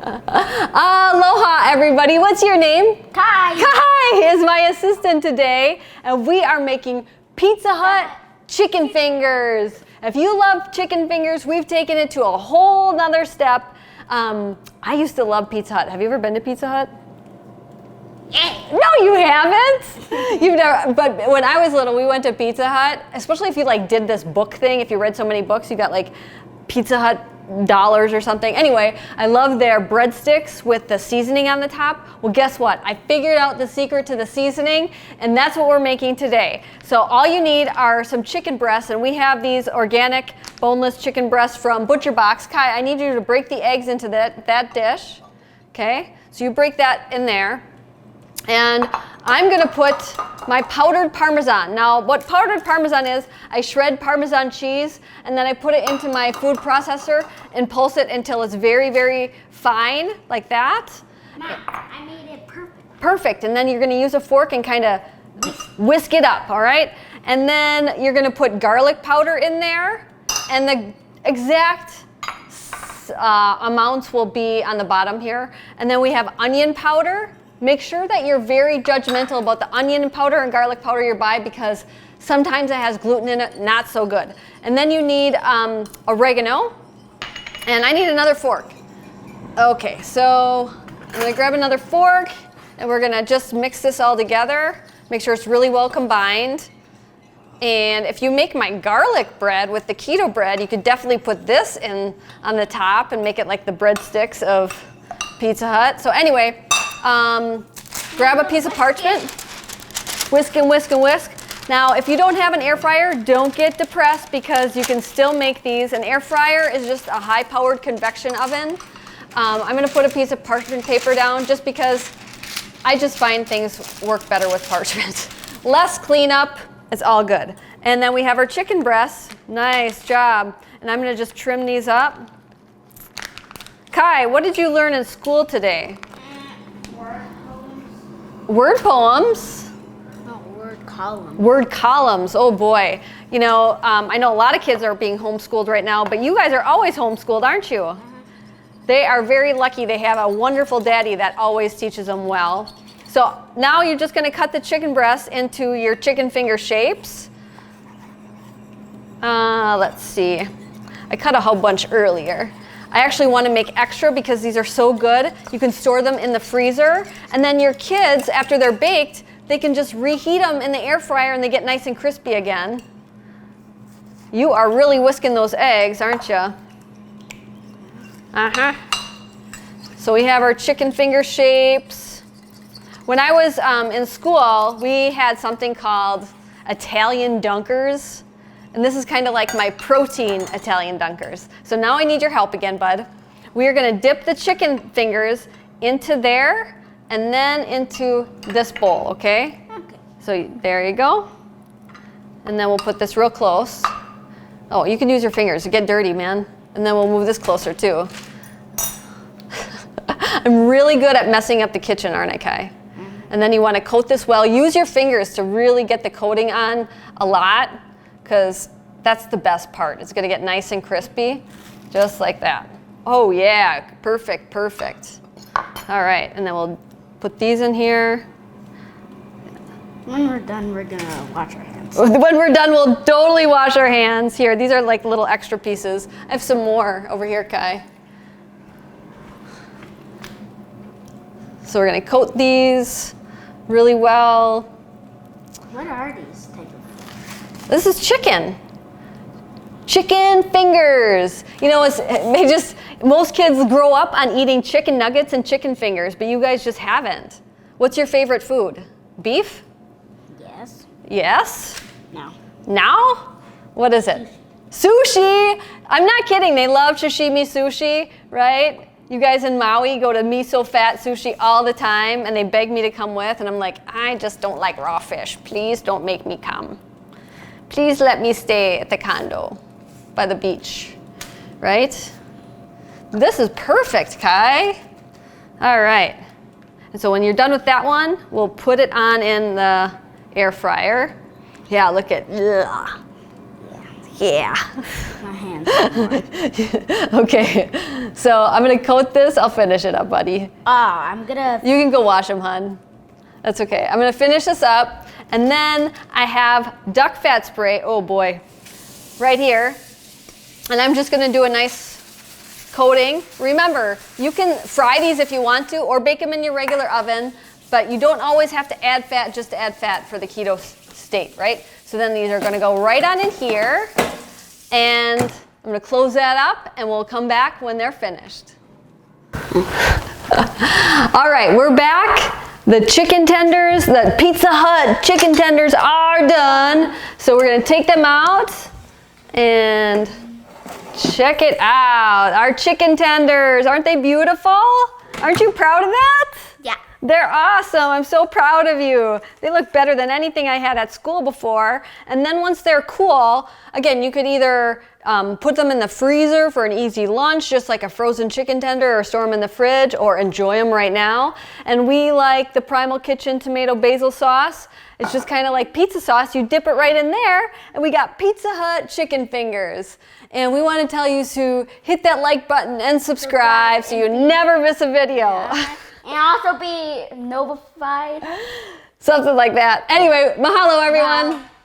Aloha, everybody. What's your name? Kai. Kai is my assistant today, and we are making Pizza Hut chicken fingers. If you love chicken fingers, we've taken it to a whole nother step. I used to love Pizza Hut. Have you ever been to Pizza Hut? No, you haven't. You've never. But when I was little, we went to Pizza Hut. Especially if you did this book thing. If you read so many books, you got Pizza Hut dollars or something. Anyway, I love their breadsticks with the seasoning on the top. Well, guess what? I figured out the secret to the seasoning, and that's what we're making today. So all you need are some chicken breasts, and we have these organic boneless chicken breasts from Butcher Box. Kai, I need you to break the eggs into that dish. Okay? So you break that in there. And I'm going to put my powdered Parmesan. Now, what powdered Parmesan is, I shred Parmesan cheese, and then I put it into my food processor and pulse it until it's very, very fine, like that. Mom, I made it perfect. Perfect. And then you're going to use a fork and kind of whisk it up, all right? And then you're going to put garlic powder in there, and the exact amounts will be on the bottom here. And then we have onion powder. Make sure that you're very judgmental about the onion powder and garlic powder you buy, because sometimes it has gluten in it, not so good. And then you need oregano, and I need another fork. Okay, so I'm gonna grab another fork, and we're gonna just mix this all together. Make sure it's really well combined. And if you make my garlic bread with the keto bread, you could definitely put this in on the top and make it like the breadsticks of Pizza Hut. So anyway, grab a piece of parchment, whisk and whisk and whisk. Now, if you don't have an air fryer, don't get depressed, because you can still make these. An air fryer is just a high-powered convection oven. I'm going to put a piece of parchment paper down just because I just find things work better with parchment. Less cleanup, it's all good. And then we have our chicken breasts. Nice job. And I'm going to just trim these up. Kai, what did you learn in school today? Word poems? No, word columns. Word columns, oh boy. You know, I know a lot of kids are being homeschooled right now, but you guys are always homeschooled, aren't you? They are very lucky. They have a wonderful daddy that always teaches them well. So now you're just gonna cut the chicken breasts into your chicken finger shapes. Let's see. I cut a whole bunch earlier. I actually want to make extra because these are so good. You can store them in the freezer, and then your kids, after they're baked, they can just reheat them in the air fryer and they get nice and crispy again. You are really whisking those eggs, aren't you? Uh-huh. So we have our chicken finger shapes. When I was in school, we had something called Italian dunkers. And this is kind of like my protein Italian dunkers. So now I need your help again, bud. We are going to dip the chicken fingers into there and then into this bowl, okay? Okay. So there you go. And then we'll put this real close. Oh, you can use your fingers. Get dirty, man. And then we'll move this closer, too. I'm really good at messing up the kitchen, aren't I, Kai? And then you want to coat this well. Use your fingers to really get the coating on a lot, because that's the best part. It's going to get nice and crispy, just like that. Oh yeah, perfect, perfect. All right, and then we'll put these in here. When we're done, we're gonna wash our hands. When we're done, we'll totally wash our hands. Here, these are like little extra pieces. I have some more over here, Kai. So we're going to coat these really well. What are these type of? This is chicken. Chicken fingers. You know, most kids grow up on eating chicken nuggets and chicken fingers, but you guys just haven't. What's your favorite food? Beef? Yes. Yes? No. Now? What is it? Sushi! I'm not kidding. They love sashimi sushi, right? You guys in Maui go to Miso Fat Sushi all the time, and they beg me to come with, and I'm like, I just don't like raw fish. Please don't make me come. Please let me stay at the condo by the beach, right? This is perfect, Kai. All right. And so when you're done with that one, we'll put it on in the air fryer. Yeah, look at, ugh. Yeah. My hands. Okay, so I'm gonna coat this. I'll finish it up, buddy. I'm gonna. You can go wash them, hon. That's okay. I'm gonna finish this up, and then I have duck fat spray. Oh boy, right here, and I'm just gonna do a nice coating. Remember, you can fry these if you want to, or bake them in your regular oven, but you don't always have to add fat just to add fat for the keto state, right? So then these are gonna go right on in here, and I'm gonna close that up, and we'll come back when they're finished. All right, we're back. The chicken tenders, the Pizza Hut chicken tenders are done. So we're gonna take them out and check it out. Our chicken tenders, aren't they beautiful? Aren't you proud of that? Yeah. They're awesome. I'm so proud of you. They look better than anything I had at school before. And then once they're cool, again, you could either put them in the freezer for an easy lunch, just like a frozen chicken tender, or store them in the fridge, or enjoy them right now. And we like the Primal Kitchen tomato basil sauce. It's just kind of like pizza sauce. You dip it right in there, and we got Pizza Hut chicken fingers. And we want to tell you to hit that like button and subscribe so you never miss a video. And also be notified. Something like that. Anyway, mahalo everyone.